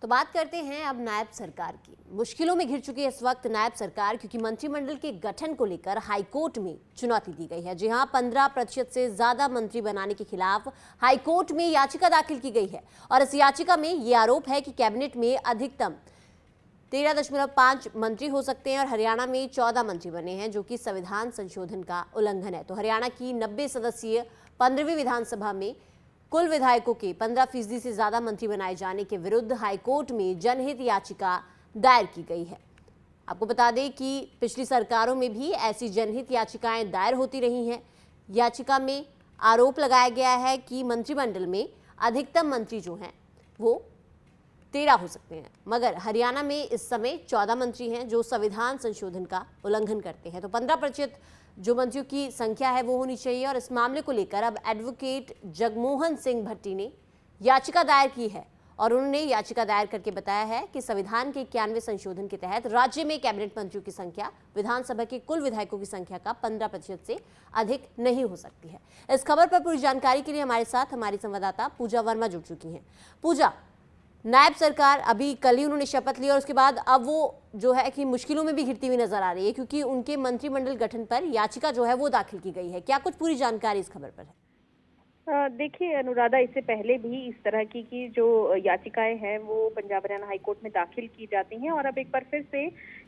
तो बात करते हैं अब नायब सरकार की। मुश्किलों में घिर चुकी है इस वक्त नायब सरकार, क्योंकि मंत्रिमंडल के गठन को लेकर हाईकोर्ट में चुनौती दी गई है। जी हां, 15% से ज्यादा मंत्री बनाने के खिलाफ हाईकोर्ट में याचिका दाखिल की गई है और इस याचिका में ये आरोप है कि कैबिनेट में अधिकतम 13.5 मंत्री हो सकते हैं और हरियाणा में 14 मंत्री बने हैं, जो कि संविधान संशोधन का उल्लंघन है। तो हरियाणा की 90 सदस्यीय 15वीं विधानसभा में कुल विधायकों के 15% से ज्यादा मंत्री बनाए जाने के विरुद्ध हाईकोर्ट में जनहित याचिका दायर की गई है। आपको बता दें कि पिछली सरकारों में भी ऐसी जनहित याचिकाएं दायर होती रही हैं। याचिका में आरोप लगाया गया है कि मंत्रिमंडल में अधिकतम मंत्री जो हैं वो 13 हो सकते हैं, मगर हरियाणा में इस समय 14 मंत्री हैं जो संविधान संशोधन का उल्लंघन करते हैं। तो 15% जो मंत्रियों की संख्या है वो होनी चाहिए और इस मामले को लेकर अब एडवोकेट जगमोहन सिंह भट्टी ने याचिका दायर की है और उन्होंने याचिका दायर करके बताया है कि संविधान के 91 संशोधन के तहत राज्य में कैबिनेट मंत्रियों की संख्या विधानसभा के कुल विधायकों की संख्या का 15% से अधिक नहीं हो सकती है। इस खबर पर पूरी जानकारी के लिए हमारे साथ हमारी संवाददाता पूजा वर्मा जुड़ चुकी हैं। पूजा, नायब सरकार अभी कल ही उन्होंने शपथ ली और उसके बाद अब वो जो है कि मुश्किलों में भी घिरती हुई नजर आ रही है, क्योंकि उनके मंत्रिमंडल गठन पर याचिका जो है वो दाखिल की गई है। क्या कुछ पूरी जानकारी इस खबर पर है? देखिए अनुराधा, इससे पहले भी इस तरह की जो याचिकाएं हैं वो पंजाब हरियाणा हाई कोर्ट में दाखिल की जाती हैं और अब एक बार फिर से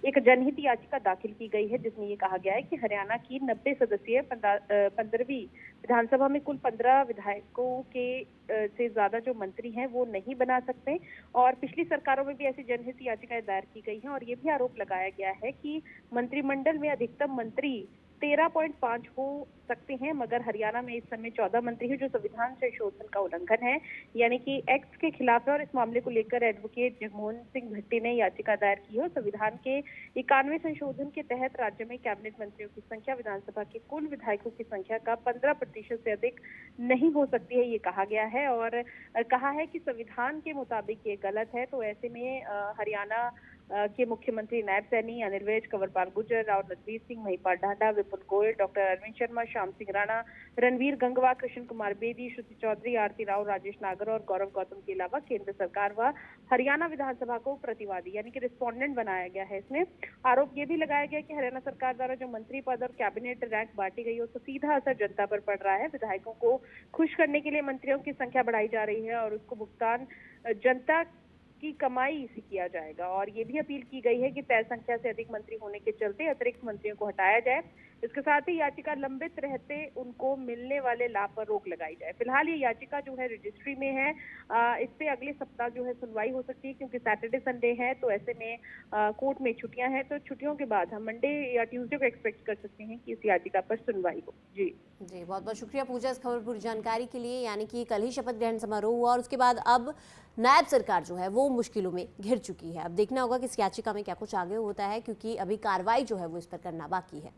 एक जनहित याचिका दाखिल की गई है, जिसमें ये कहा गया है कि हरियाणा की 90 सदस्यीय 15वीं विधानसभा में कुल 15 विधायकों के से ज्यादा जो मंत्री हैं वो नहीं बना सकते। और पिछली सरकारों में भी ऐसी जनहित याचिकाएं दायर की गई हैं और ये भी आरोप लगाया गया है कि मंत्रिमंडल में अधिकतम मंत्री 13.5 हो सकते हैं, मगर हरियाणा में इस समय 14 मंत्री हैं, जो संविधान संशोधन का उल्लंघन है, यानी कि एक्ट के खिलाफ है। और इस मामले को लेकर एडवोकेट जगमोहन सिंह भट्टी ने याचिका दायर की है। संविधान के 91 संशोधन के तहत राज्य में कैबिनेट मंत्रियों की संख्या विधानसभा के कुल विधायकों की संख्या का 15% से अधिक नहीं हो सकती है, ये कहा गया है। और कहा है कि संविधान के मुताबिक ये गलत है। तो ऐसे में हरियाणा के मुख्यमंत्री नायब सैनी, अनिल विज, कंवरपाल गुर्जर, राव नरवीर सिंह, महिपाल ढांडा, विपुल गोयल, डॉक्टर अरविंद शर्मा, श्याम सिंह राणा, रणवीर गंगवा, कृष्ण कुमार बेदी, श्रुति चौधरी, आरती राव, राजेश नागर और गौरव गौतम के अलावा केंद्र सरकार व हरियाणा विधानसभा को प्रतिवादी यानी कि रिस्पोंडेंट बनाया गया है। इसमें आरोप ये भी लगाया गया कि हरियाणा सरकार द्वारा जो मंत्री पद और कैबिनेट रैंक बांटी गई है उसका सीधा असर जनता पर पड़ रहा है। विधायकों को खुश करने के लिए मंत्रियों की संख्या बढ़ाई जा रही है और उसको भुगतान जनता की कमाई से किया जाएगा। और ये भी अपील की गई है कि तय संख्या से अधिक मंत्री होने के चलते अतिरिक्त मंत्रियों को हटाया जाए। इसके साथ ही याचिका लंबित रहते उनको मिलने वाले लाभ पर रोक लगाई जाए। फिलहाल ये याचिका जो है रजिस्ट्री में है। इस पे अगले सप्ताह जो है सुनवाई हो सकती है, क्योंकि सैटरडे संडे है, तो ऐसे में कोर्ट में छुट्टियां हैं। तो छुट्टियों के बाद हम मंडे या ट्यूसडे को एक्सपेक्ट कर सकते हैं कि इस याचिका पर सुनवाई हो। जी बहुत बहुत शुक्रिया पूजा इस खबर पूरी जानकारी के लिए। यानी कि कल ही शपथ ग्रहण समारोह हुआ और उसके बाद अब नायब सरकार जो है वो मुश्किलों में घिर चुकी है। अब देखना होगा कि इस याचिका में क्या कुछ आगे होता है, क्योंकि अभी कार्रवाई जो है वो इस पर करना बाकी है।